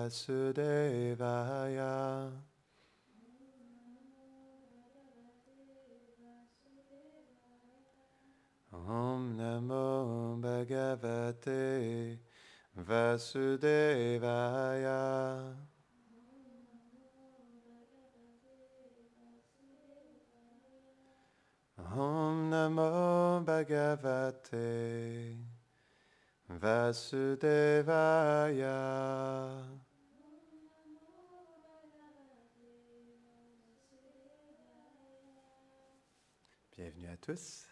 Vasudevaya. Om Namo Bhagavate Vasudevaya. Om Namo Bhagavate Vasudevaya. Bienvenue à tous.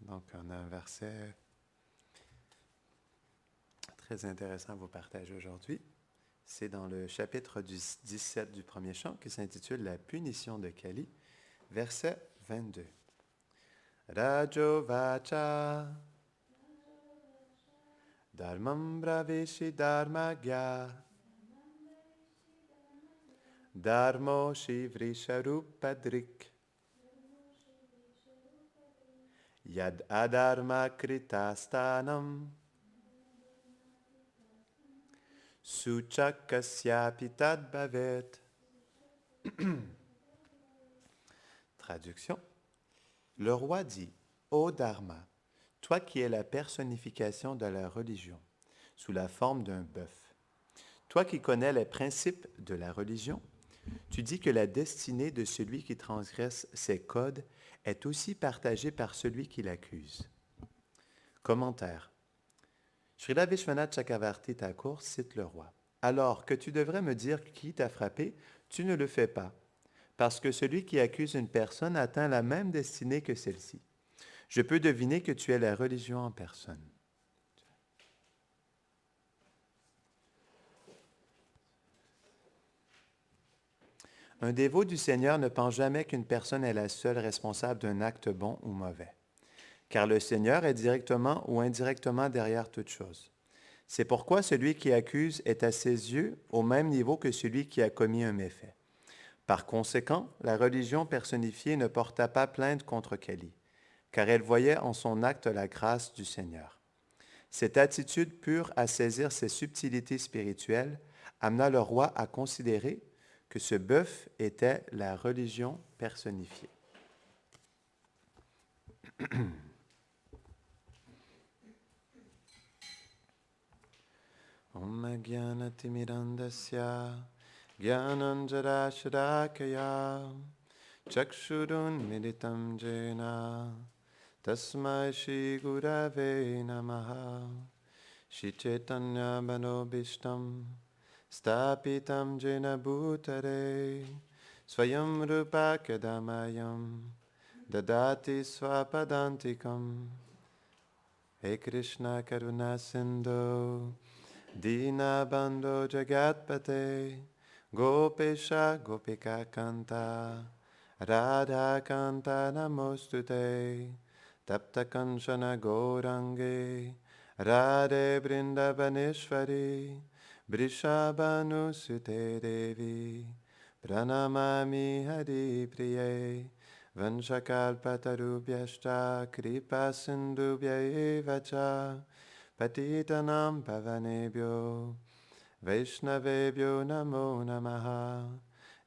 Donc, on a un verset très intéressant à vous partager aujourd'hui. C'est dans le chapitre 17 du premier chant qui s'intitule « La punition de Kali », verset 22. Rajo vacha dharmam braveshi dharmagya dharmo shivrisharupadrik yad adharma kritastanam suchakasyapi tad bhavet. Traduction. Le roi dit, ô Dharma, toi qui es la personnification de la religion, sous la forme d'un bœuf, toi qui connais les principes de la religion, tu dis que la destinée de celui qui transgresse ses codes est aussi partagée par celui qui l'accuse. Commentaire. Srila Vishwanath Chakravarti Thakur cite le roi. Alors que tu devrais me dire qui t'a frappé, tu ne le fais pas, parce que celui qui accuse une personne atteint la même destinée que celle-ci. Je peux deviner que tu es la religion en personne. Un dévot du Seigneur ne pense jamais qu'une personne est la seule responsable d'un acte bon ou mauvais, car le Seigneur est directement ou indirectement derrière toute chose. C'est pourquoi celui qui accuse est à ses yeux au même niveau que celui qui a commis un méfait. Par conséquent, la religion personnifiée ne porta pas plainte contre Kali, car elle voyait en son acte la grâce du Seigneur. Cette attitude pure à saisir ses subtilités spirituelles amena le roi à considérer que ce bœuf était la religion personnifiée. Om Gyanatimirandasya Gyananjarashrakaya Chakshurun Militam Jena Tasmai Shri Gurave Namaha Shri Chaitanya Manobishtam Stapitam Jena Bhutare Swayam Rupa Kadamayam Dadati Swapadantikam He Krishna Karuna Sindhu Dinabandho Jagatpate Gopesha Gopika Kanta Radha Kanta Namostute Tapta Kanchana Gaurange Radhe Brindavaneshwari Brishabhanu Sute Devi Pranamami Hari Priye Vanchakalpatarubhyashta Kripa Sindhubhya eva cha Patitanam Pavanebhyo Vaishnavebhyo Namo Namaha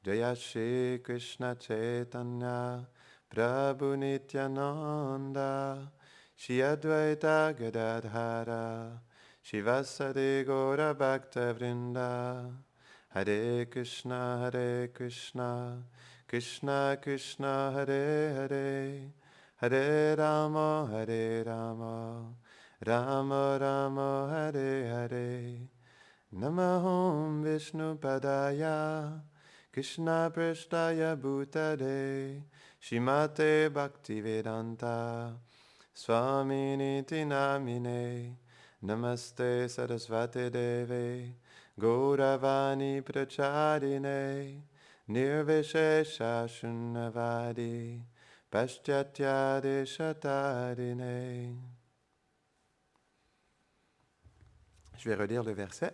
Jaya Shri Krishna Chaitanya Prabhu Nityananda Shri Advaita Gadadhara Shivasade Gaura Bhakta Vrinda Hare Krishna Krishna Krishna Hare Hare Hare Rama Rama Rama Hare Hare Namahom Vishnu Padaya Krishna Prasthaya Bhutale Shrimate Bhaktivedanta Swaminiti Namine Namaste Sarasvate Deve Gauravani Pracharine Nirvishesha Shunnavadi Paschatya Deshatarine. Je vais relire le verset.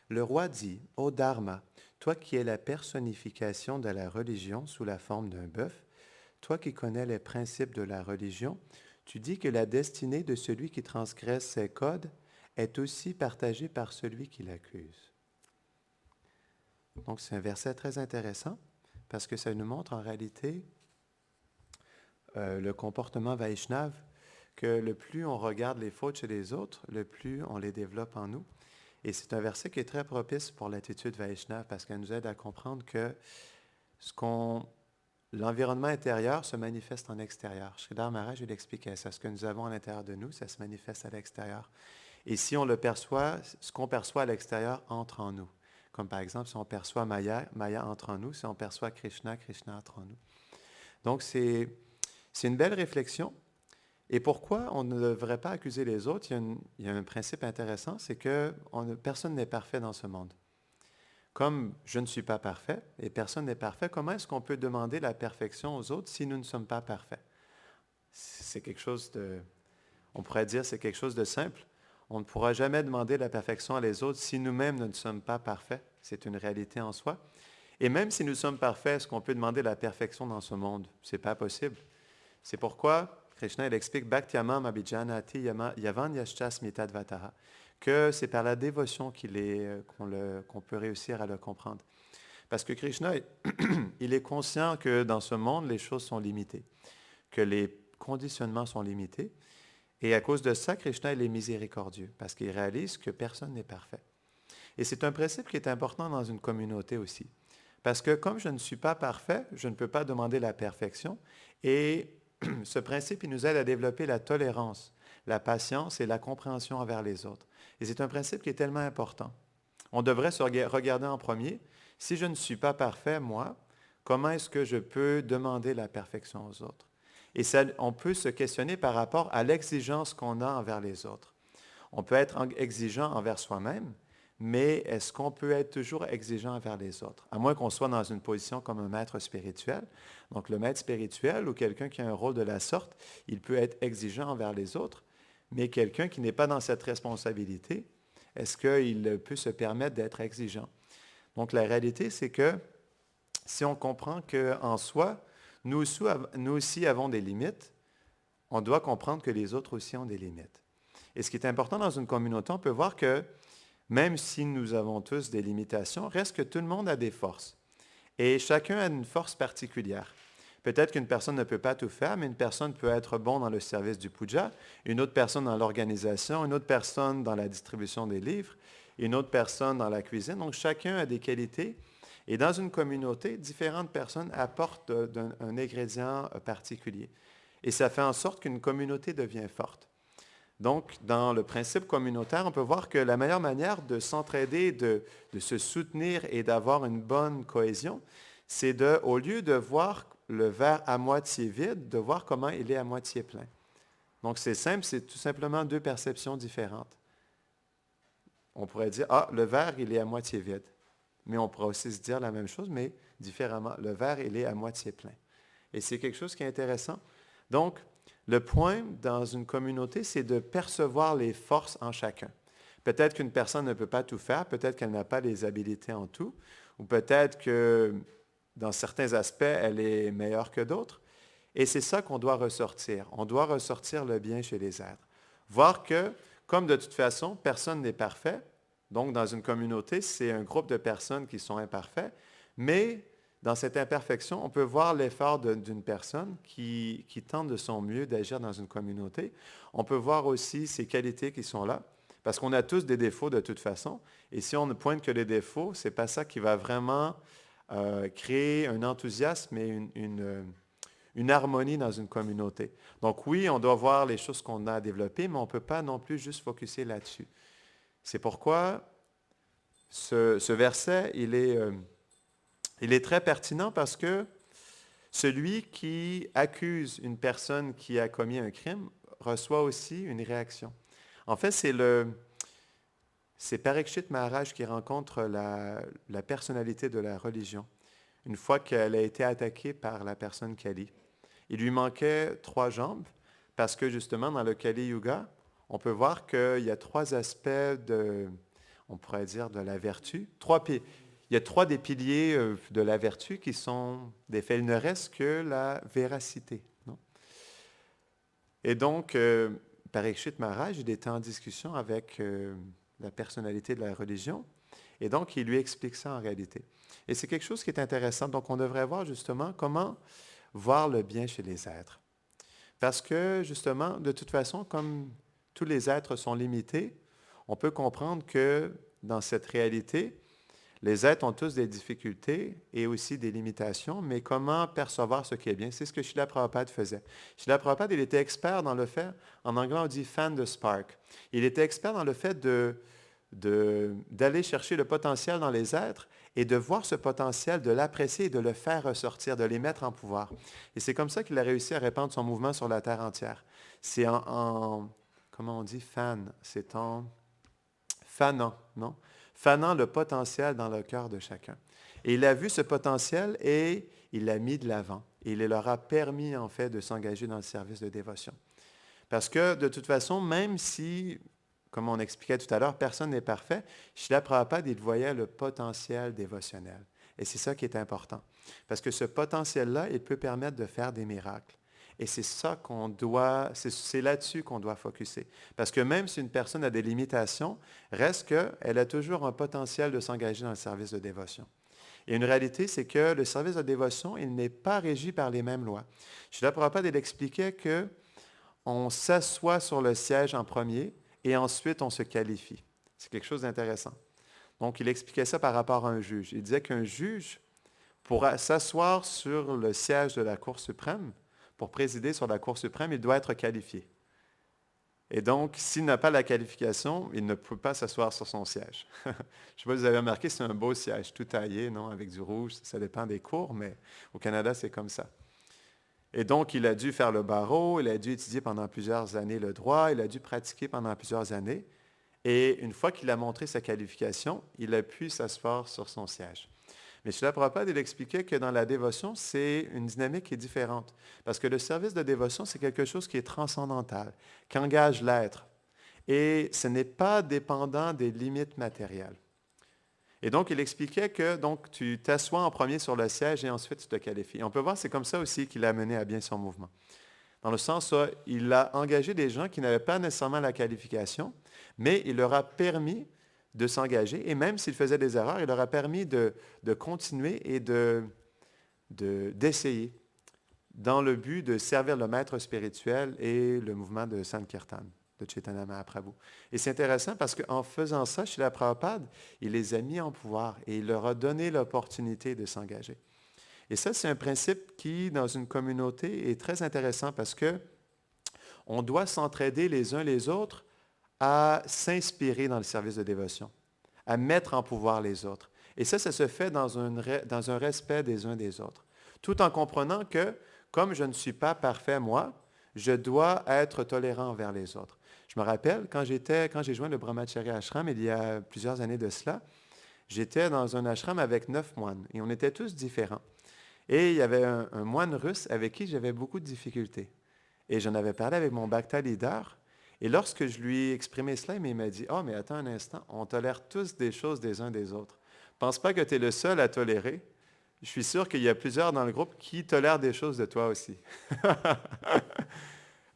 Le roi dit, « Ô Dharma, toi qui es la personnification de la religion sous la forme d'un bœuf, toi qui connais les principes de la religion, tu dis que la destinée de celui qui transgresse ces codes est aussi partagée par celui qui l'accuse. Donc, c'est un verset très intéressant parce que ça nous montre en réalité le comportement Vaishnav, que le plus on regarde les fautes chez les autres, le plus on les développe en nous. Et c'est un verset qui est très propice pour l'attitude Vaishnav parce qu'elle nous aide à comprendre que l'environnement intérieur se manifeste en extérieur. Sridhar Maharaj, il expliquait ça. Ce que nous avons à l'intérieur de nous, ça se manifeste à l'extérieur. Et si on le perçoit, ce qu'on perçoit à l'extérieur entre en nous. Comme par exemple, si on perçoit Maya, Maya entre en nous. Si on perçoit Krishna, Krishna entre en nous. Donc, c'est une belle réflexion. Et pourquoi on ne devrait pas accuser les autres? Il y a un principe intéressant, c'est que personne n'est parfait dans ce monde. Comme je ne suis pas parfait et personne n'est parfait, comment est-ce qu'on peut demander la perfection aux autres si nous ne sommes pas parfaits? C'est quelque chose on pourrait dire, c'est quelque chose de simple. On ne pourra jamais demander la perfection à les autres si nous-mêmes ne sommes pas parfaits. C'est une réalité en soi. Et même si nous sommes parfaits, est-ce qu'on peut demander la perfection dans ce monde? Ce n'est pas possible. C'est pourquoi Krishna, il explique Bhaktyamam abhijanati yavan yaschasmitadvataha, que c'est par la dévotion qu'on peut réussir à le comprendre. Parce que Krishna, il est conscient que dans ce monde, les choses sont limitées, que les conditionnements sont limités. Et à cause de ça, Krishna, il est miséricordieux, parce qu'il réalise que personne n'est parfait. Et c'est un principe qui est important dans une communauté aussi. Parce que comme je ne suis pas parfait, je ne peux pas demander la perfection. Et ce principe, il nous aide à développer la tolérance, la patience et la compréhension envers les autres. Et c'est un principe qui est tellement important. On devrait se regarder en premier. Si je ne suis pas parfait, moi, comment est-ce que je peux demander la perfection aux autres? Et ça, on peut se questionner par rapport à l'exigence qu'on a envers les autres. On peut être exigeant envers soi-même, mais est-ce qu'on peut être toujours exigeant envers les autres? À moins qu'on soit dans une position comme un maître spirituel. Donc, le maître spirituel ou quelqu'un qui a un rôle de la sorte, il peut être exigeant envers les autres, mais quelqu'un qui n'est pas dans cette responsabilité, est-ce qu'il peut se permettre d'être exigeant? Donc, la réalité, c'est que si on comprend qu'en soi, nous aussi avons des limites, on doit comprendre que les autres aussi ont des limites. Et ce qui est important dans une communauté, on peut voir que même si nous avons tous des limitations, reste que tout le monde a des forces. Et chacun a une force particulière. Peut-être qu'une personne ne peut pas tout faire, mais une personne peut être bon dans le service du puja, une autre personne dans l'organisation, une autre personne dans la distribution des livres, une autre personne dans la cuisine. Donc chacun a des qualités. Et dans une communauté, différentes personnes apportent un ingrédient particulier. Et ça fait en sorte qu'une communauté devient forte. Donc, dans le principe communautaire, on peut voir que la meilleure manière de s'entraider, de se soutenir et d'avoir une bonne cohésion, c'est au lieu de voir le verre à moitié vide, de voir comment il est à moitié plein. Donc, c'est simple, c'est tout simplement deux perceptions différentes. On pourrait dire, le verre, il est à moitié vide. Mais on pourrait aussi se dire la même chose, mais différemment. Le verre, il est à moitié plein. Et c'est quelque chose qui est intéressant. Donc, le point dans une communauté, c'est de percevoir les forces en chacun. Peut-être qu'une personne ne peut pas tout faire, peut-être qu'elle n'a pas les habiletés en tout, ou peut-être que dans certains aspects, elle est meilleure que d'autres. Et c'est ça qu'on doit ressortir. On doit ressortir le bien chez les êtres. Voir que, comme de toute façon, personne n'est parfait, donc dans une communauté, c'est un groupe de personnes qui sont imparfaits, mais dans cette imperfection, on peut voir l'effort d'une personne qui tente de son mieux d'agir dans une communauté. On peut voir aussi ses qualités qui sont là, parce qu'on a tous des défauts de toute façon. Et si on ne pointe que les défauts, ce n'est pas ça qui va vraiment créer un enthousiasme et une harmonie dans une communauté. Donc oui, on doit voir les choses qu'on a développées, mais on ne peut pas non plus juste focuser là-dessus. C'est pourquoi ce verset, il est très pertinent parce que celui qui accuse une personne qui a commis un crime reçoit aussi une réaction. En fait, c'est Parikshit Maharaj qui rencontre la personnalité de la religion une fois qu'elle a été attaquée par la personne Kali. Il lui manquait 3 jambes parce que justement, dans le Kali Yuga, on peut voir qu'il y a 3 aspects on pourrait dire, de la vertu. Il y a 3 des piliers de la vertu qui sont des faits. Il ne reste que la véracité. Non? Et donc, Parikshit Maharaj, il était en discussion avec la personnalité de la religion, et donc il lui explique ça en réalité. Et c'est quelque chose qui est intéressant. Donc, on devrait voir justement comment voir le bien chez les êtres. Parce que, justement, de toute façon, comme tous les êtres sont limités, on peut comprendre que dans cette réalité, les êtres ont tous des difficultés et aussi des limitations, mais comment percevoir ce qui est bien? C'est ce que Srila Prabhupada faisait. Srila Prabhupada, il était expert dans le fait, en anglais on dit fan the spark. Il était expert dans le fait d'aller chercher le potentiel dans les êtres et de voir ce potentiel, de l'apprécier et de le faire ressortir, de les mettre en pouvoir. Et c'est comme ça qu'il a réussi à répandre son mouvement sur la terre entière. C'est comment on dit fan? C'est en fanant, non? Fanant le potentiel dans le cœur de chacun. Et il a vu ce potentiel et il l'a mis de l'avant. Et il leur a permis, en fait, de s'engager dans le service de dévotion. Parce que, de toute façon, même si, comme on expliquait tout à l'heure, personne n'est parfait, Srila Prabhupada, il voyait le potentiel dévotionnel. Et c'est ça qui est important. Parce que ce potentiel-là, il peut permettre de faire des miracles. Et c'est ça qu'on doit, c'est là-dessus qu'on doit focuser. Parce que même si une personne a des limitations, reste qu'elle a toujours un potentiel de s'engager dans le service de dévotion. Et une réalité, c'est que le service de dévotion, il n'est pas régi par les mêmes lois. Srila Prabhupada, il expliquait qu'on s'assoit sur le siège en premier et ensuite on se qualifie. C'est quelque chose d'intéressant. Donc, il expliquait ça par rapport à un juge. Il disait qu'un juge, pour s'asseoir sur le siège de la Cour suprême, pour présider sur la Cour suprême, il doit être qualifié. Et donc, s'il n'a pas la qualification, il ne peut pas s'asseoir sur son siège. Je ne sais pas si vous avez remarqué, c'est un beau siège, tout taillé, non, avec du rouge. Ça dépend des cours, mais au Canada, c'est comme ça. Et donc, il a dû faire le barreau, il a dû étudier pendant plusieurs années le droit, il a dû pratiquer pendant plusieurs années. Et une fois qu'il a montré sa qualification, il a pu s'asseoir sur son siège. Mais Srila Prabhupada, il expliquait que dans la dévotion, c'est une dynamique qui est différente. Parce que le service de dévotion, c'est quelque chose qui est transcendantal, qui engage l'être. Et ce n'est pas dépendant des limites matérielles. Et donc, il expliquait que donc, tu t'assois en premier sur le siège et ensuite tu te qualifies. On peut voir, c'est comme ça aussi qu'il a mené à bien son mouvement. Dans le sens où il a engagé des gens qui n'avaient pas nécessairement la qualification, mais il leur a permis de s'engager, et même s'ils faisaient des erreurs, il leur a permis de continuer et d'essayer dans le but de servir le maître spirituel et le mouvement de Sankirtan, de Chaitanya Mahaprabhu. Et c'est intéressant parce qu'en faisant ça, Srila Prabhupada, il les a mis en pouvoir et il leur a donné l'opportunité de s'engager. Et ça, c'est un principe qui, dans une communauté, est très intéressant parce que on doit s'entraider les uns les autres à s'inspirer dans le service de dévotion, à mettre en pouvoir les autres. Et ça se fait dans un respect des uns des autres, tout en comprenant que, comme je ne suis pas parfait, moi, je dois être tolérant envers les autres. Je me rappelle, quand j'ai joint le Brahmachari Ashram, il y a plusieurs années de cela, j'étais dans un ashram avec 9 moines, et on était tous différents. Et il y avait un moine russe avec qui j'avais beaucoup de difficultés. Et j'en avais parlé avec mon Bhakta leader. Et lorsque je lui ai exprimé cela, il m'a dit, « Ah, mais attends un instant, on tolère tous des choses des uns des autres. Pense pas que tu es le seul à tolérer. Je suis sûr qu'il y a plusieurs dans le groupe qui tolèrent des choses de toi aussi. »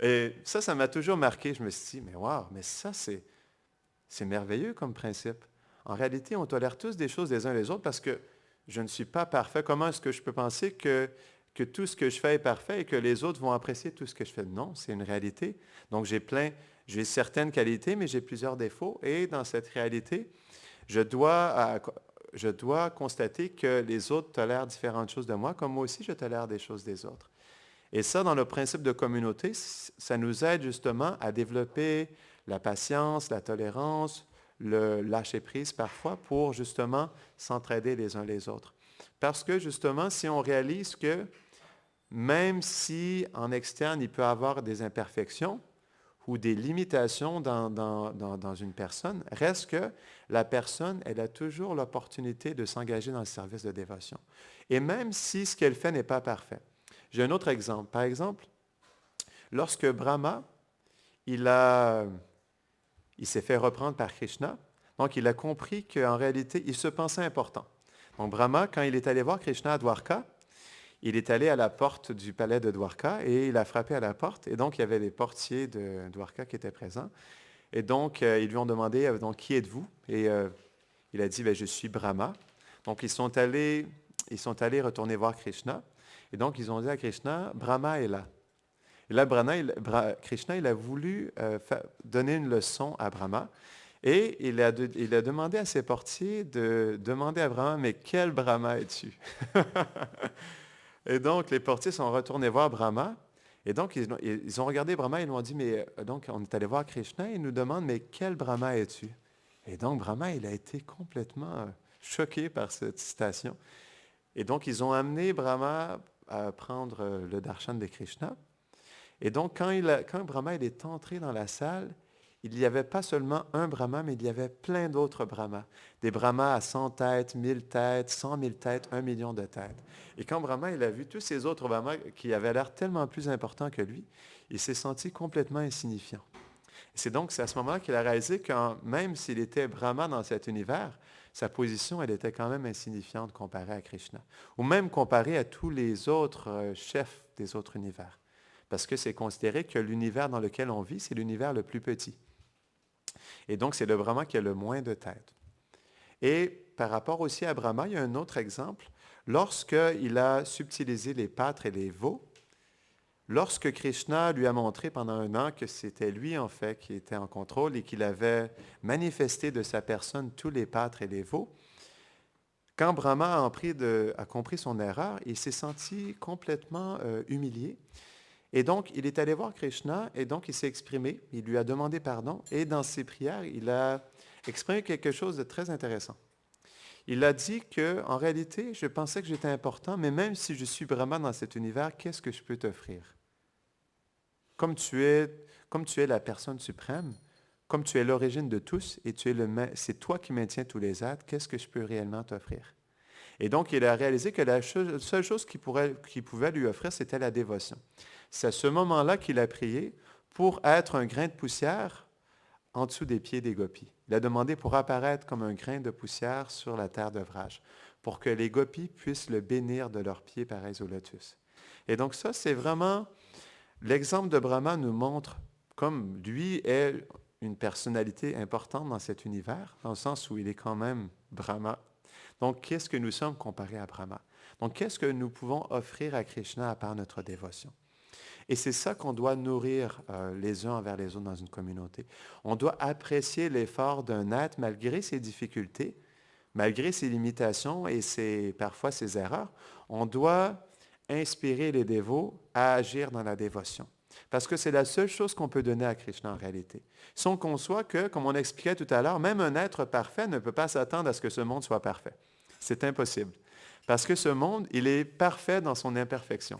Et ça m'a toujours marqué. Je me suis dit, mais waouh, mais ça, c'est merveilleux comme principe. En réalité, on tolère tous des choses des uns des autres parce que je ne suis pas parfait. Comment est-ce que je peux penser que tout ce que je fais est parfait et que les autres vont apprécier tout ce que je fais? Non, c'est une réalité. Donc, j'ai certaines qualités, mais j'ai plusieurs défauts. Et dans cette réalité, je dois constater que les autres tolèrent différentes choses de moi, comme moi aussi, je tolère des choses des autres. Et ça, dans le principe de communauté, ça nous aide justement à développer la patience, la tolérance, le lâcher-prise parfois pour justement s'entraider les uns les autres. Parce que justement, si on réalise que même si en externe, il peut y avoir des imperfections ou des limitations dans une personne, reste que la personne, elle a toujours l'opportunité de s'engager dans le service de dévotion. Et même si ce qu'elle fait n'est pas parfait. J'ai un autre exemple. Par exemple, lorsque Brahma, il s'est fait reprendre par Krishna, donc il a compris qu'en réalité, il se pensait important. Donc Brahma, quand il est allé voir Krishna à Dwarka, il est allé à la porte du palais de Dwarka et il a frappé à la porte. Et donc, il y avait les portiers de Dwarka qui étaient présents. Et donc, ils lui ont demandé, donc, qui êtes-vous? Et il a dit, ben, je suis Brahma. Donc, ils sont allés retourner voir Krishna. Et donc, ils ont dit à Krishna, Brahma est là. Et là, Krishna, il a voulu donner une leçon à Brahma. Et il a demandé à ses portiers de demander à Brahma, mais quel Brahma es-tu? Et donc, les portiers sont retournés voir Brahma. Et donc, ils ont regardé Brahma et ils lui ont dit, mais donc, on est allé voir Krishna et il nous demande, mais quel Brahma es-tu? Et donc, Brahma, il a été complètement choqué par cette citation. Et donc, ils ont amené Brahma à prendre le darshan de Krishna. Et donc, quand Brahma il est entré dans la salle, il n'y avait pas seulement un Brahma, mais il y avait plein d'autres Brahmas. Des Brahmas à 100 têtes, 1000 têtes, 100 000 têtes, 1 million de têtes. Et quand Brahma il a vu tous ces autres Brahmas qui avaient l'air tellement plus importants que lui, il s'est senti complètement insignifiant. C'est à ce moment-là qu'il a réalisé que même s'il était Brahma dans cet univers, sa position, elle était quand même insignifiante comparée à Krishna. Ou même comparée à tous les autres chefs des autres univers. Parce que c'est considéré que l'univers dans lequel on vit, c'est l'univers le plus petit. Et donc, c'est le Brahma qui a le moins de têtes. Et par rapport aussi à Brahma, il y a un autre exemple. Lorsqu'il a subtilisé les pâtres et les veaux, lorsque Krishna lui a montré pendant 1 an que c'était lui, en fait, qui était en contrôle et qu'il avait manifesté de sa personne tous les pâtres et les veaux, quand Brahma a compris son erreur, il s'est senti complètement humilié. Et donc, il est allé voir Krishna et donc il s'est exprimé, il lui a demandé pardon et dans ses prières, il a exprimé quelque chose de très intéressant. Il a dit que, en réalité, je pensais que j'étais important, mais même si je suis Brahma dans cet univers, qu'est-ce que je peux t'offrir? Comme tu es la personne suprême, comme tu es l'origine de tous et c'est toi qui maintiens tous les êtres, qu'est-ce que je peux réellement t'offrir? Et donc, il a réalisé que la seule chose qu'il pouvait lui offrir, c'était la dévotion. C'est à ce moment-là qu'il a prié pour être un grain de poussière en dessous des pieds des gopis. Il a demandé pour apparaître comme un grain de poussière sur la terre d'Vraj, pour que les gopis puissent le bénir de leurs pieds pareils au lotus. Et donc ça, c'est vraiment, l'exemple de Brahma nous montre comme lui est une personnalité importante dans cet univers, dans le sens où il est quand même Brahma. Donc, qu'est-ce que nous sommes comparés à Brahma? Donc, qu'est-ce que nous pouvons offrir à Krishna à part notre dévotion? Et c'est ça qu'on doit nourrir les uns envers les autres dans une communauté. On doit apprécier l'effort d'un être malgré ses difficultés, malgré ses limitations et parfois ses erreurs. On doit inspirer les dévots à agir dans la dévotion. Parce que c'est la seule chose qu'on peut donner à Krishna en réalité. Si on conçoit que, comme on expliquait tout à l'heure, même un être parfait ne peut pas s'attendre à ce que ce monde soit parfait. C'est impossible. Parce que ce monde, il est parfait dans son imperfection.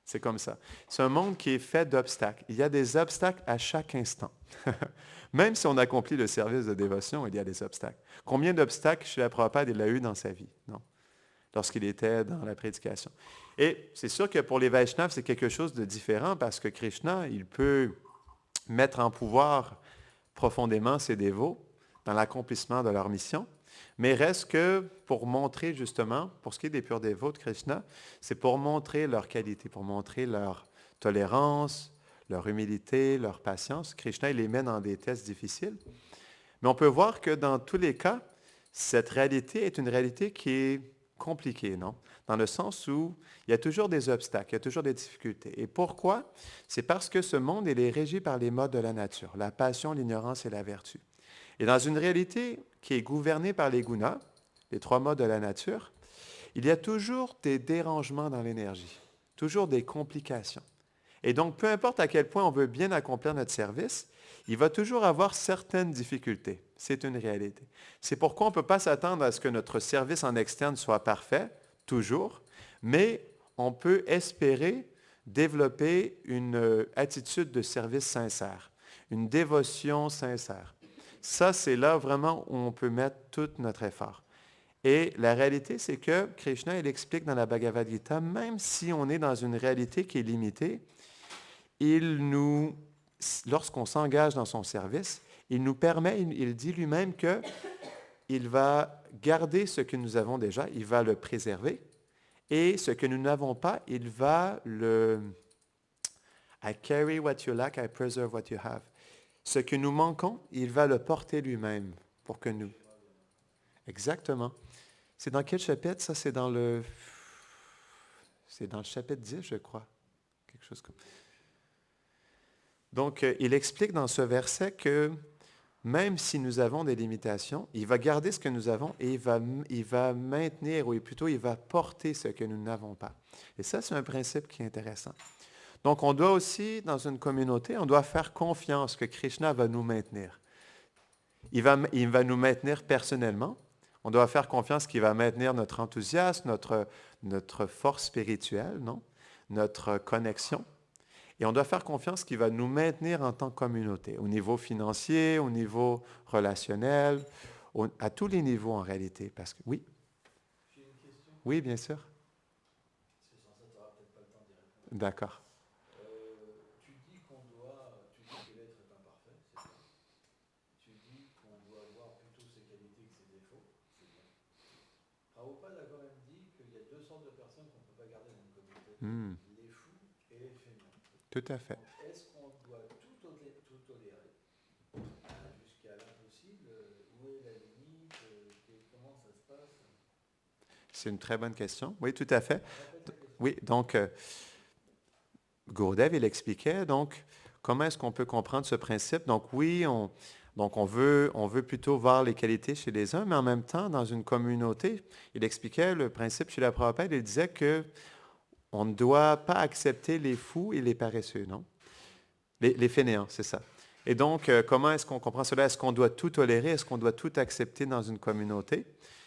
C'est comme ça. C'est un monde qui est fait d'obstacles. Il y a des obstacles à chaque instant. Même si on accomplit le service de dévotion, il y a des obstacles. Combien d'obstacles Srila Prabhupada il a eu dans sa vie? Non. Lorsqu'il était dans la prédication. Et c'est sûr que pour les Vaishnavas, c'est quelque chose de différent parce que Krishna, il peut mettre en pouvoir profondément ses dévots dans l'accomplissement de leur mission. Mais reste que pour montrer justement, pour ce qui est des purs dévots de Krishna, c'est pour montrer leur qualité, pour montrer leur tolérance, leur humilité, leur patience. Krishna, il les met dans des tests difficiles. Mais on peut voir que dans tous les cas, cette réalité est une réalité qui est compliquée, non? Dans le sens où il y a toujours des obstacles, il y a toujours des difficultés. Et pourquoi? C'est parce que ce monde, il est régi par les modes de la nature, la passion, l'ignorance et la vertu. Et dans une réalité qui est gouvernée par les gunas, les 3 modes de la nature, il y a toujours des dérangements dans l'énergie, toujours des complications. Et donc, peu importe à quel point on veut bien accomplir notre service, il va toujours avoir certaines difficultés. C'est une réalité. C'est pourquoi on ne peut pas s'attendre à ce que notre service en externe soit parfait, toujours, mais on peut espérer développer une attitude de service sincère, une dévotion sincère. Ça, c'est là vraiment où on peut mettre tout notre effort. Et la réalité, c'est que Krishna, il explique dans la Bhagavad Gita, même si on est dans une réalité qui est limitée, lorsqu'on s'engage dans son service, il nous permet, il dit lui-même qu'il va garder ce que nous avons déjà, il va le préserver Et ce que nous n'avons pas, il va le... I carry what you lack, I preserve what you have. Ce que nous manquons, il va le porter lui-même pour que nous... Exactement. C'est dans quel chapitre? Ça, c'est dans le... C'est dans le chapitre 10, je crois. Quelque chose comme... Donc, il explique dans ce verset que même si nous avons des limitations, il va garder ce que nous avons et il va maintenir, ou plutôt il va porter ce que nous n'avons pas. Et ça, c'est un principe qui est intéressant. Donc, on doit aussi, dans une communauté, on doit faire confiance que Krishna va nous maintenir. Il va nous maintenir personnellement. On doit faire confiance qu'il va maintenir notre enthousiasme, notre force spirituelle, non? Notre connexion. Et on doit faire confiance qu'il va nous maintenir en tant que communauté, au niveau financier, au niveau relationnel, à tous les niveaux en réalité. Parce que, oui? J'ai une question. Oui, bien sûr. Parce que sans ça, tu n'auras peut-être pas le temps d'y répondre. D'accord. Tu dis que l'être est imparfait, c'est bien. Tu dis qu'on doit voir plutôt ses qualités que ses défauts, c'est bien. Prabhupada a quand même dit qu'il y a deux sortes de personnes qu'on ne peut pas garder dans une communauté. Les fous et les feignants. Tout à fait. Donc, est-ce qu'on doit tout tolérer jusqu'à l'impossible? Où est la limite? Comment ça se passe? C'est une très bonne question. Oui, tout à fait. Oui, donc, Gurudev, il expliquait, donc, comment est-ce qu'on peut comprendre ce principe? Donc, oui, on veut plutôt voir les qualités chez les uns, mais en même temps, dans une communauté, il expliquait le principe chez la Prabhupada, il disait que on ne doit pas accepter les fous et les paresseux, non? Les fainéants, c'est ça. Et donc, comment est-ce qu'on comprend cela? Est-ce qu'on doit tout tolérer? Est-ce qu'on doit tout accepter dans une communauté?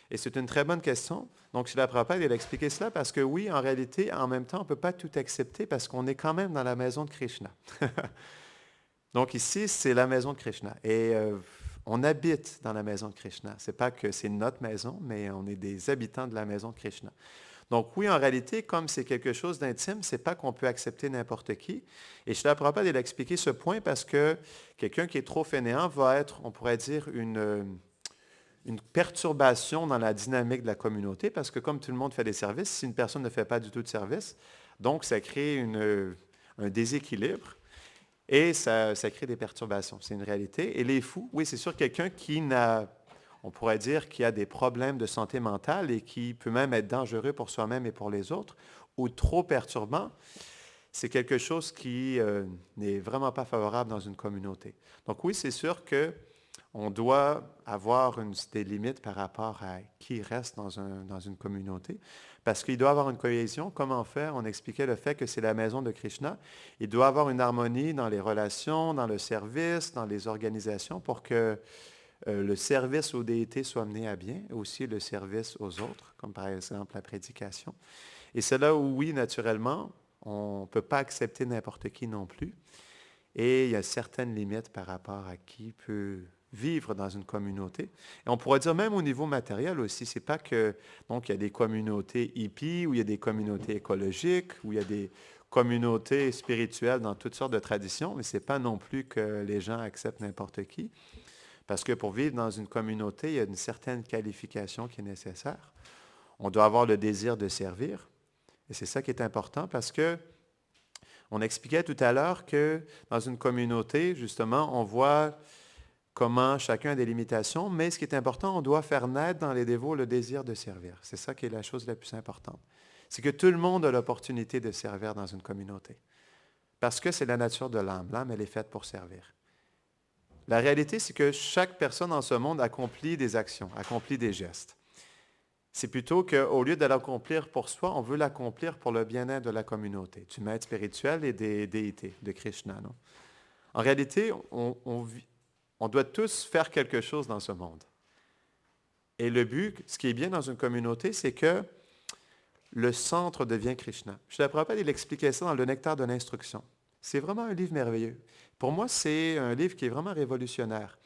Et c'est une très bonne question. Donc, Srila Prabhupada, il a expliqué cela parce que oui, en réalité, en même temps, on ne peut pas tout accepter parce qu'on est quand même dans la maison de Krishna. Donc, ici, c'est la maison de Krishna. Et on habite dans la maison de Krishna. Ce n'est pas que c'est notre maison, mais on est des habitants de la maison de Krishna. Donc oui, en réalité, comme c'est quelque chose d'intime, ce n'est pas qu'on peut accepter n'importe qui. Et Srila Prabhupada, il a expliqué ce point parce que quelqu'un qui est trop fainéant va être, on pourrait dire, une perturbation dans la dynamique de la communauté, parce que comme tout le monde fait des services, si une personne ne fait pas du tout de service, donc ça crée un déséquilibre et ça crée des perturbations. C'est une réalité. Et les fous, oui, c'est sûr, quelqu'un qui n'a... On pourrait dire qu'il y a des problèmes de santé mentale et qui peut même être dangereux pour soi-même et pour les autres, ou trop perturbant, c'est quelque chose qui n'est vraiment pas favorable dans une communauté. Donc oui, c'est sûr qu'on doit avoir des limites par rapport à qui reste dans une communauté, parce qu'il doit avoir une cohésion. Comment faire? On expliquait le fait que c'est la maison de Krishna. Il doit avoir une harmonie dans les relations, dans le service, dans les organisations pour que le service aux déités soit mené à bien, aussi le service aux autres, comme par exemple la prédication. Et c'est là où, oui, naturellement, on ne peut pas accepter n'importe qui non plus. Et il y a certaines limites par rapport à qui peut vivre dans une communauté. Et on pourrait dire même au niveau matériel aussi, c'est pas que, donc il y a des communautés hippies, ou il y a des communautés écologiques, ou il y a des communautés spirituelles dans toutes sortes de traditions, mais ce n'est pas non plus que les gens acceptent n'importe qui. Parce que pour vivre dans une communauté, il y a une certaine qualification qui est nécessaire. On doit avoir le désir de servir. Et c'est ça qui est important parce que on expliquait tout à l'heure que dans une communauté, justement, on voit comment chacun a des limitations, mais ce qui est important, on doit faire naître dans les dévots le désir de servir. C'est ça qui est la chose la plus importante. C'est que tout le monde a l'opportunité de servir dans une communauté. Parce que c'est la nature de l'âme. L'âme, elle est faite pour servir. La réalité, c'est que chaque personne dans ce monde accomplit des actions, accomplit des gestes. C'est plutôt qu'au lieu de l'accomplir pour soi, on veut l'accomplir pour le bien-être de la communauté, du maître spirituel et des déités, de Krishna. Non? En réalité, on doit tous faire quelque chose dans ce monde. Et le but, ce qui est bien dans une communauté, c'est que le centre devient Krishna. Srila Prabhupada, il expliquait ça dans le Nectar de l'instruction. C'est vraiment un livre merveilleux. Pour moi, c'est un livre qui est vraiment révolutionnaire.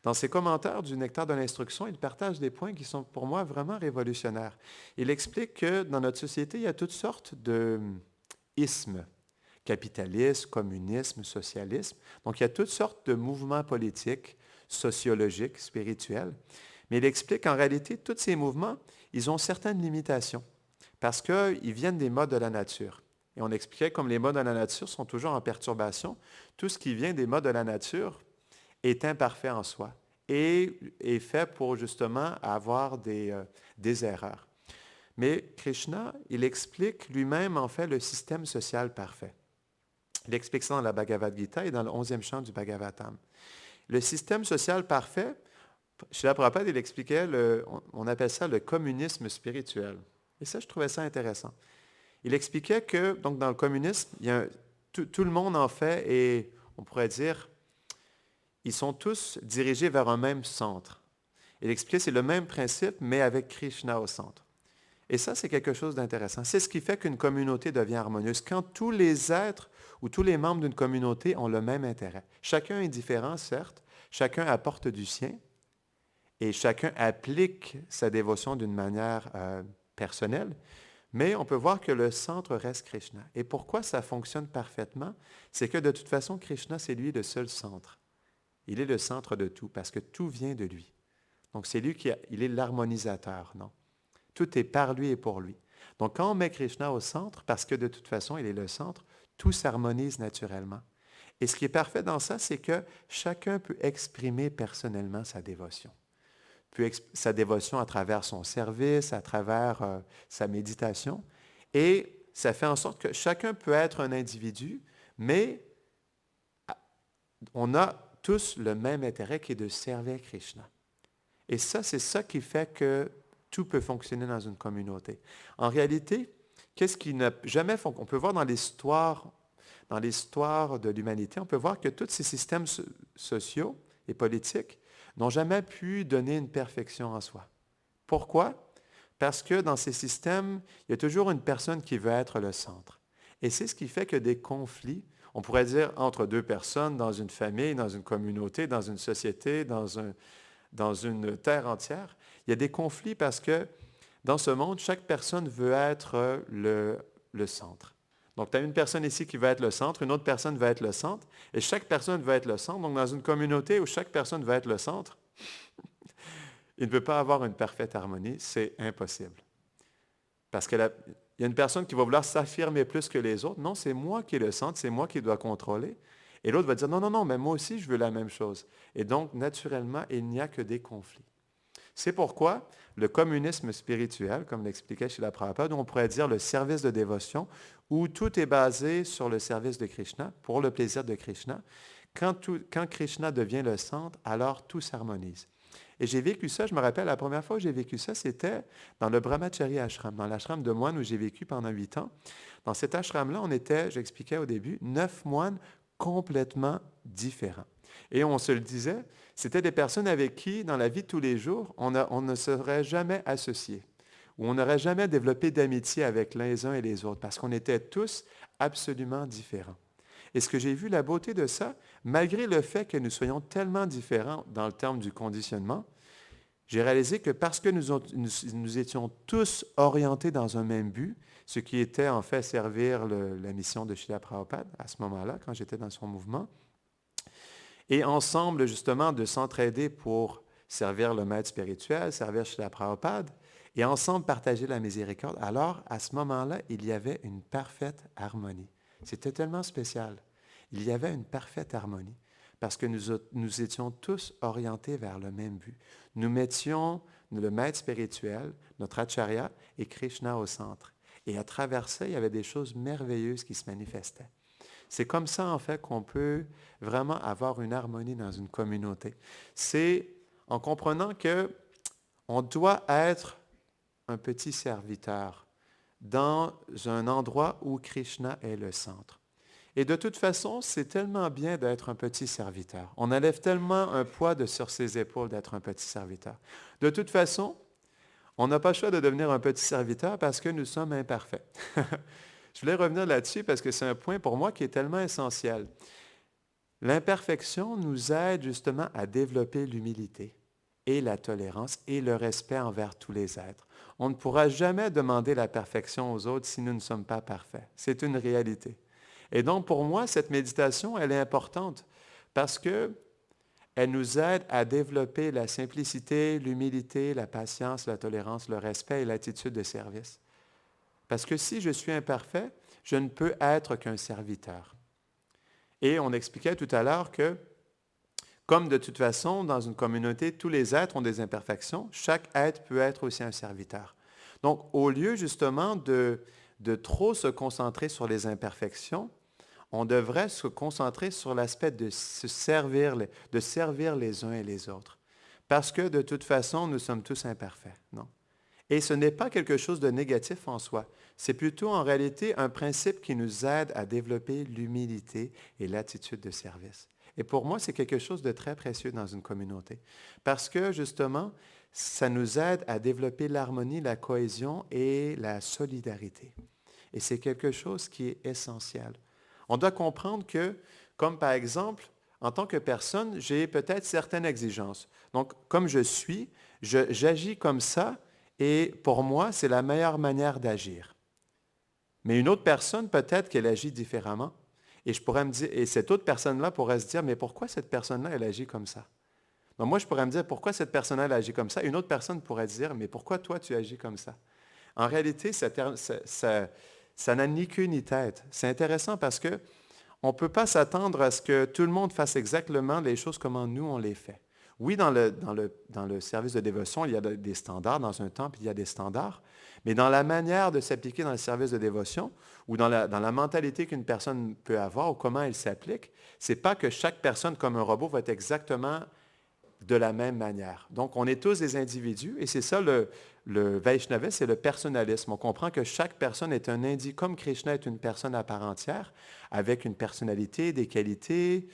Dans ses commentaires du Nectar de l'instruction, il partage des points qui sont pour moi vraiment révolutionnaires. Il explique que dans notre société, il y a toutes sortes de ismes. Capitalisme, communisme, socialisme. Donc, il y a toutes sortes de mouvements politiques, sociologiques, spirituels. Mais il explique qu'en réalité, tous ces mouvements, ils ont certaines limitations. parce qu'ils viennent des modes de la nature. Et on expliquait comme les modes de la nature sont toujours en perturbation, tout ce qui vient des modes de la nature est imparfait en soi et est fait pour justement avoir des erreurs. Mais Krishna, il explique lui-même en fait le système social parfait. Il explique ça dans la Bhagavad Gita et dans le 11e chant du Bhagavatam. Le système social parfait, Srila Prabhupada, il expliquait, on appelle ça le communisme spirituel. Et ça, je trouvais ça intéressant. Il expliquait que, donc dans le communisme, tout le monde en fait, et on pourrait dire, ils sont tous dirigés vers un même centre. Il expliquait que c'est le même principe, mais avec Krishna au centre. Et ça, c'est quelque chose d'intéressant. C'est ce qui fait qu'une communauté devient harmonieuse. Quand tous les êtres ou tous les membres d'une communauté ont le même intérêt. Chacun est différent, certes. Chacun apporte du sien. Et chacun applique sa dévotion d'une manière personnelle. Mais on peut voir que le centre reste Krishna. Et pourquoi ça fonctionne parfaitement? C'est que de toute façon, Krishna, c'est lui le seul centre. Il est le centre de tout, parce que tout vient de lui. Donc, c'est lui il est l'harmonisateur, non? Tout est par lui et pour lui. Donc, quand on met Krishna au centre, parce que de toute façon, il est le centre, tout s'harmonise naturellement. Et ce qui est parfait dans ça, c'est que chacun peut exprimer personnellement sa dévotion. Sa dévotion à travers son service, à travers sa méditation. Et ça fait en sorte que chacun peut être un individu, mais on a tous le même intérêt qui est de servir Krishna. Et ça, c'est ça qui fait que tout peut fonctionner dans une communauté. En réalité, qu'est-ce qui n'a jamais fonctionné? On peut voir dans l'histoire de l'humanité, on peut voir que tous ces systèmes sociaux et politiques n'ont jamais pu donner une perfection en soi. Pourquoi? Parce que dans ces systèmes, il y a toujours une personne qui veut être le centre. Et c'est ce qui fait que des conflits, on pourrait dire entre deux personnes, dans une famille, dans une communauté, dans une société, dans une terre entière, il y a des conflits parce que dans ce monde, chaque personne veut être le centre. Donc, tu as une personne ici qui veut être le centre, une autre personne veut être le centre, et chaque personne veut être le centre. Donc, dans une communauté où chaque personne veut être le centre, il ne peut pas avoir une parfaite harmonie, c'est impossible. Parce qu'il y a une personne qui va vouloir s'affirmer plus que les autres. Non, c'est moi qui est le centre, c'est moi qui dois contrôler. Et l'autre va dire, non, non, non, mais moi aussi, je veux la même chose. Et donc, naturellement, il n'y a que des conflits. C'est pourquoi le communisme spirituel, comme l'expliquait Srila Prabhupada, on pourrait dire le service de dévotion, où tout est basé sur le service de Krishna, pour le plaisir de Krishna. Quand Krishna devient le centre, alors tout s'harmonise. Et j'ai vécu ça, je me rappelle, la première fois que j'ai vécu ça, c'était dans le Brahmachari Ashram, dans l'ashram de moines où j'ai vécu pendant 8 ans. Dans cet ashram-là, on était, j'expliquais au début, 9 moines complètement différents. Et on se le disait, c'était des personnes avec qui, dans la vie de tous les jours, on ne serait jamais associés, ou on n'aurait jamais développé d'amitié avec les uns et les autres, parce qu'on était tous absolument différents. Et ce que j'ai vu, la beauté de ça, malgré le fait que nous soyons tellement différents dans le terme du conditionnement, j'ai réalisé que parce que nous étions tous orientés dans un même but, ce qui était en fait servir la mission de Srila Prabhupada à ce moment-là, quand j'étais dans son mouvement, et ensemble, justement, de s'entraider pour servir le maître spirituel, servir Srila Prabhupada, et ensemble partager la miséricorde, alors, à ce moment-là, il y avait une parfaite harmonie. C'était tellement spécial. Il y avait une parfaite harmonie, parce que nous étions tous orientés vers le même but. Nous mettions le maître spirituel, notre acharya, et Krishna au centre. Et à travers ça, il y avait des choses merveilleuses qui se manifestaient. C'est comme ça, en fait, qu'on peut vraiment avoir une harmonie dans une communauté. C'est en comprenant qu'on doit être un petit serviteur dans un endroit où Krishna est le centre. Et de toute façon, c'est tellement bien d'être un petit serviteur. On enlève tellement un poids sur ses épaules d'être un petit serviteur. De toute façon, on n'a pas le choix de devenir un petit serviteur parce que nous sommes imparfaits. Je voulais revenir là-dessus parce que c'est un point pour moi qui est tellement essentiel. L'imperfection nous aide justement à développer l'humilité et la tolérance et le respect envers tous les êtres. On ne pourra jamais demander la perfection aux autres si nous ne sommes pas parfaits. C'est une réalité. Et donc pour moi, cette méditation, elle est importante parce qu'elle nous aide à développer la simplicité, l'humilité, la patience, la tolérance, le respect et l'attitude de service. Parce que si je suis imparfait, je ne peux être qu'un serviteur. Et on expliquait tout à l'heure que, comme de toute façon, dans une communauté, tous les êtres ont des imperfections, chaque être peut être aussi un serviteur. Donc, au lieu justement de trop se concentrer sur les imperfections, on devrait se concentrer sur l'aspect de servir les uns et les autres. Parce que de toute façon, nous sommes tous imparfaits, non? Et ce n'est pas quelque chose de négatif en soi. C'est plutôt en réalité un principe qui nous aide à développer l'humilité et l'attitude de service. Et pour moi, c'est quelque chose de très précieux dans une communauté. Parce que justement, ça nous aide à développer l'harmonie, la cohésion et la solidarité. Et c'est quelque chose qui est essentiel. On doit comprendre que, comme par exemple, en tant que personne, j'ai peut-être certaines exigences. Donc, comme je suis, j'agis comme ça, et pour moi, c'est la meilleure manière d'agir. Mais une autre personne, peut-être qu'elle agit différemment. Et je pourrais me dire, et cette autre personne-là pourrait se dire, mais pourquoi cette personne-là, elle agit comme ça? Donc moi, je pourrais me dire, pourquoi cette personne-là, elle agit comme ça? Une autre personne pourrait dire, mais pourquoi toi, tu agis comme ça? En réalité, ça n'a ni queue ni tête. C'est intéressant parce que on ne peut pas s'attendre à ce que tout le monde fasse exactement les choses comme nous, on les fait. Oui, dans le service de dévotion, il y a des standards. Dans un temple, il y a des standards. Mais dans la manière de s'appliquer dans le service de dévotion ou dans la mentalité qu'une personne peut avoir ou comment elle s'applique, ce n'est pas que chaque personne, comme un robot, va être exactement de la même manière. Donc, on est tous des individus et c'est ça le Vaishnava, c'est le personnalisme. On comprend que chaque personne est un individu, comme Krishna est une personne à part entière, avec une personnalité, des qualités,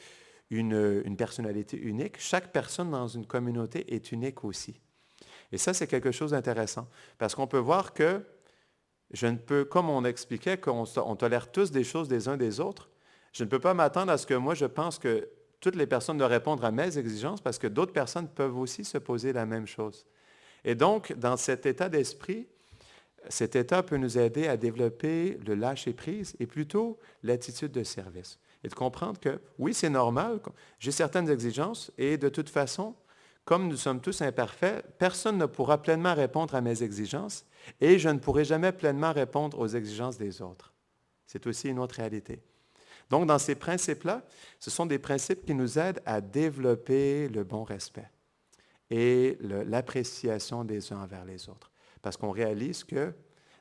une personnalité unique. Chaque personne dans une communauté est unique aussi. Et ça, c'est quelque chose d'intéressant, parce qu'on peut voir que je ne peux, comme on expliquait, qu'on tolère tous des choses des uns des autres, je ne peux pas m'attendre à ce que moi, je pense que toutes les personnes doivent répondre à mes exigences, parce que d'autres personnes peuvent aussi se poser la même chose. Et donc, dans cet état d'esprit, cet état peut nous aider à développer le lâcher-prise et plutôt l'attitude de service. Et de comprendre que, oui, c'est normal, j'ai certaines exigences et de toute façon, comme nous sommes tous imparfaits, personne ne pourra pleinement répondre à mes exigences et je ne pourrai jamais pleinement répondre aux exigences des autres. C'est aussi une autre réalité. Donc, dans ces principes-là, ce sont des principes qui nous aident à développer le bon respect et l'appréciation des uns envers les autres. Parce qu'on réalise que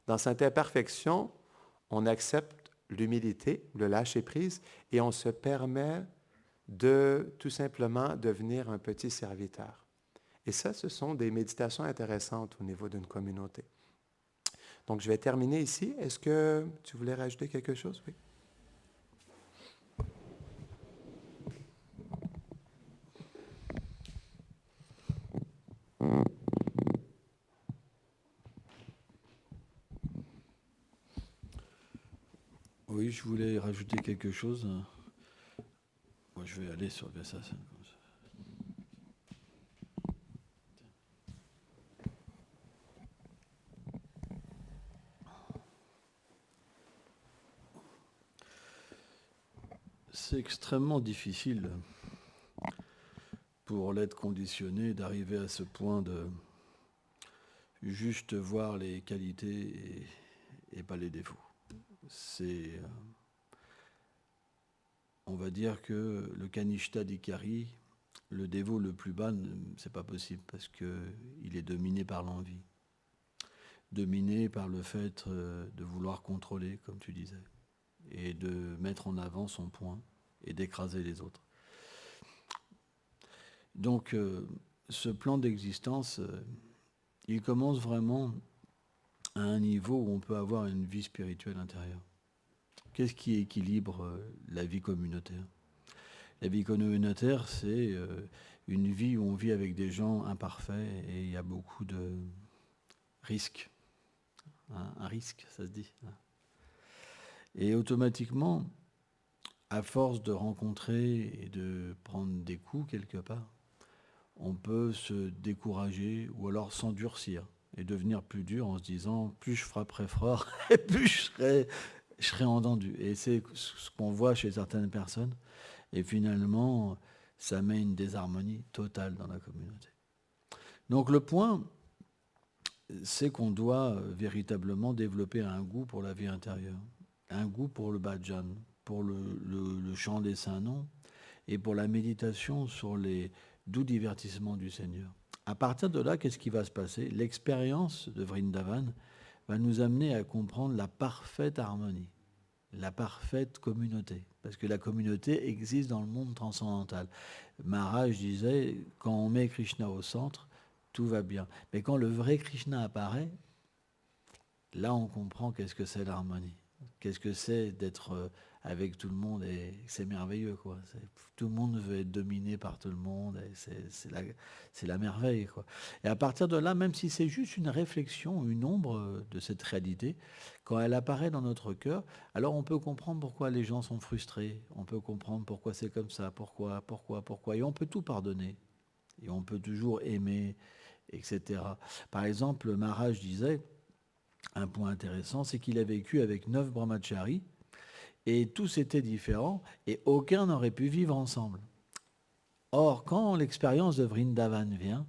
dans cette imperfection, on accepte l'humilité, le lâcher-prise, et on se permet de tout simplement devenir un petit serviteur. Et ça, ce sont des méditations intéressantes au niveau d'une communauté. Donc, je vais terminer ici. Est-ce que tu voulais rajouter quelque chose? Oui. Oui, je voulais rajouter quelque chose. Moi, je vais aller sur Vyasasana comme ça. C'est extrêmement difficile pour l'être conditionné d'arriver à ce point de juste voir les qualités et pas les défauts. C'est, on va dire que le Kanishta Dikari, le dévot le plus bas, c'est pas possible parce qu'il est dominé par l'envie, dominé par le fait de vouloir contrôler, comme tu disais, et de mettre en avant son point et d'écraser les autres. Donc, ce plan d'existence, il commence vraiment à un niveau où on peut avoir une vie spirituelle intérieure. Qu'est-ce qui équilibre la vie communautaire? La vie communautaire, c'est une vie où on vit avec des gens imparfaits et il y a beaucoup de risques. Un risque, ça se dit. Et automatiquement, à force de rencontrer et de prendre des coups quelque part, on peut se décourager ou alors s'endurcir et devenir plus dur en se disant plus je frapperai fort et plus je serai entendu. Et c'est ce qu'on voit chez certaines personnes. Et finalement, ça met une désharmonie totale dans la communauté. Donc le point, c'est qu'on doit véritablement développer un goût pour la vie intérieure, un goût pour le bhajan, pour le chant des saints noms et pour la méditation sur les doux divertissements du Seigneur. À partir de là, qu'est-ce qui va se passer? L'expérience de Vrindavan va nous amener à comprendre la parfaite harmonie, la parfaite communauté, parce que la communauté existe dans le monde transcendantal. Maharaj disait, quand on met Krishna au centre, tout va bien. Mais quand le vrai Krishna apparaît, là on comprend qu'est-ce que c'est l'harmonie. Qu'est-ce que c'est d'être avec tout le monde, et c'est merveilleux, quoi. Tout le monde veut être dominé par tout le monde, et c'est la merveille, quoi. Et à partir de là, même si c'est juste une réflexion, une ombre de cette réalité, quand elle apparaît dans notre cœur, alors on peut comprendre pourquoi les gens sont frustrés, on peut comprendre pourquoi c'est comme ça, pourquoi, et on peut tout pardonner, et on peut toujours aimer, etc. Par exemple, Maharaj disait, un point intéressant, c'est qu'il a vécu avec 9 brahmacharis, et tous étaient différents, et aucun n'aurait pu vivre ensemble. Or, quand l'expérience de Vrindavan vient,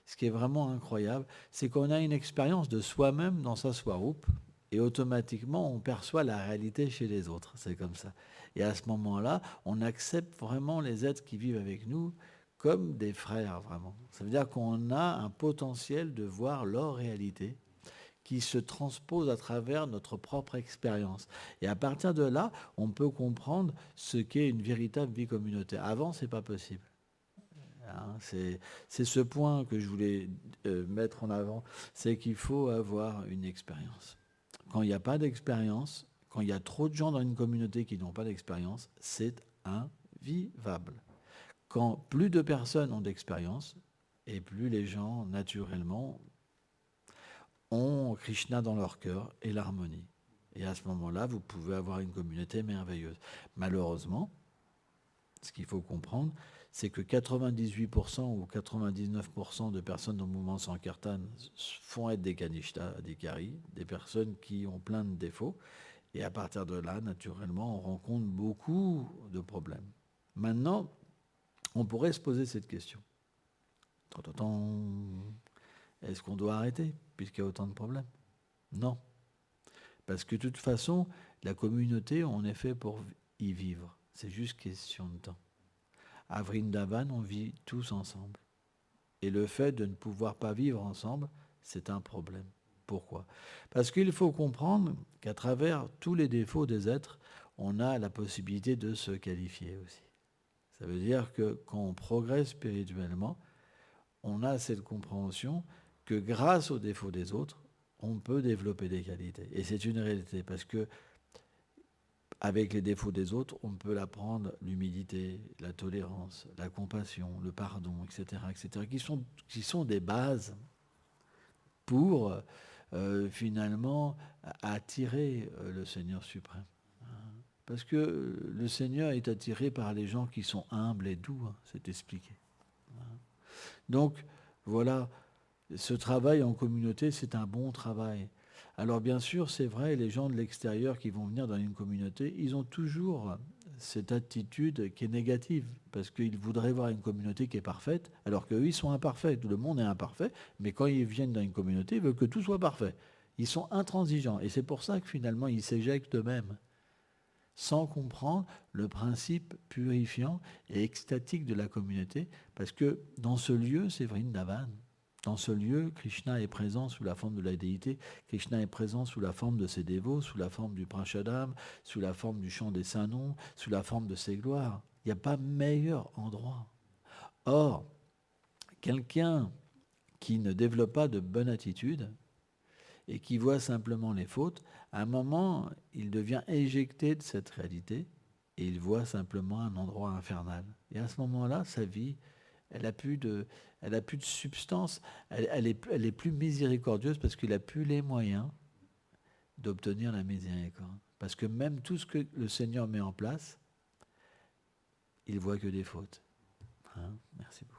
ce qui est vraiment incroyable, c'est qu'on a une expérience de soi-même dans sa swarup, et automatiquement, on perçoit la réalité chez les autres. C'est comme ça. Et à ce moment-là, on accepte vraiment les êtres qui vivent avec nous comme des frères, vraiment. Ça veut dire qu'on a un potentiel de voir leur réalité, qui se transpose à travers notre propre expérience. Et à partir de là, on peut comprendre ce qu'est une véritable vie communautaire. Avant, ce n'est pas possible. Hein, c'est ce point que je voulais mettre en avant, c'est qu'il faut avoir une expérience. Quand il n'y a pas d'expérience, quand il y a trop de gens dans une communauté qui n'ont pas d'expérience, c'est invivable. Quand plus de personnes ont d'expérience, et plus les gens, naturellement, ont Krishna dans leur cœur et l'harmonie. Et à ce moment-là, vous pouvez avoir une communauté merveilleuse. Malheureusement, ce qu'il faut comprendre, c'est que 98% ou 99% de personnes dans le mouvement Sankirtan font être des Kanishta, des Kari, des personnes qui ont plein de défauts. Et à partir de là, naturellement, on rencontre beaucoup de problèmes. Maintenant, on pourrait se poser cette question. Est-ce qu'on doit arrêter puisqu'il y a autant de problèmes? Non. Parce que de toute façon, la communauté, on est fait pour y vivre. C'est juste question de temps. À Vrindavan, on vit tous ensemble. Et le fait de ne pouvoir pas vivre ensemble, c'est un problème. Pourquoi? Parce qu'il faut comprendre qu'à travers tous les défauts des êtres, on a la possibilité de se qualifier aussi. Ça veut dire que quand on progresse spirituellement, on a cette compréhension que grâce aux défauts des autres, on peut développer des qualités. Et c'est une réalité, parce que avec les défauts des autres, on peut l'apprendre, l'humilité, la tolérance, la compassion, le pardon, etc., qui sont des bases pour finalement attirer le Seigneur suprême. Parce que le Seigneur est attiré par les gens qui sont humbles et doux, c'est expliqué. Donc, voilà, ce travail en communauté, c'est un bon travail. Alors bien sûr, c'est vrai, les gens de l'extérieur qui vont venir dans une communauté, ils ont toujours cette attitude qui est négative, parce qu'ils voudraient voir une communauté qui est parfaite, alors qu'eux, ils sont imparfaits. Tout le monde est imparfait, mais quand ils viennent dans une communauté, ils veulent que tout soit parfait. Ils sont intransigeants, et c'est pour ça que finalement, ils s'éjectent eux-mêmes, sans comprendre le principe purifiant et extatique de la communauté, parce que dans ce lieu, c'est Vrindavan. Dans ce lieu, Krishna est présent sous la forme de la déité, Krishna est présent sous la forme de ses dévots, sous la forme du Prashadam, sous la forme du chant des saints noms, sous la forme de ses gloires. Il n'y a pas meilleur endroit. Or, quelqu'un qui ne développe pas de bonne attitude et qui voit simplement les fautes, à un moment, il devient éjecté de cette réalité et il voit simplement un endroit infernal. Et à ce moment-là, sa vie, elle n'a plus de substance, elle est plus miséricordieuse parce qu'il n'a plus les moyens d'obtenir la miséricorde. Parce que même tout ce que le Seigneur met en place, il ne voit que des fautes. Merci beaucoup.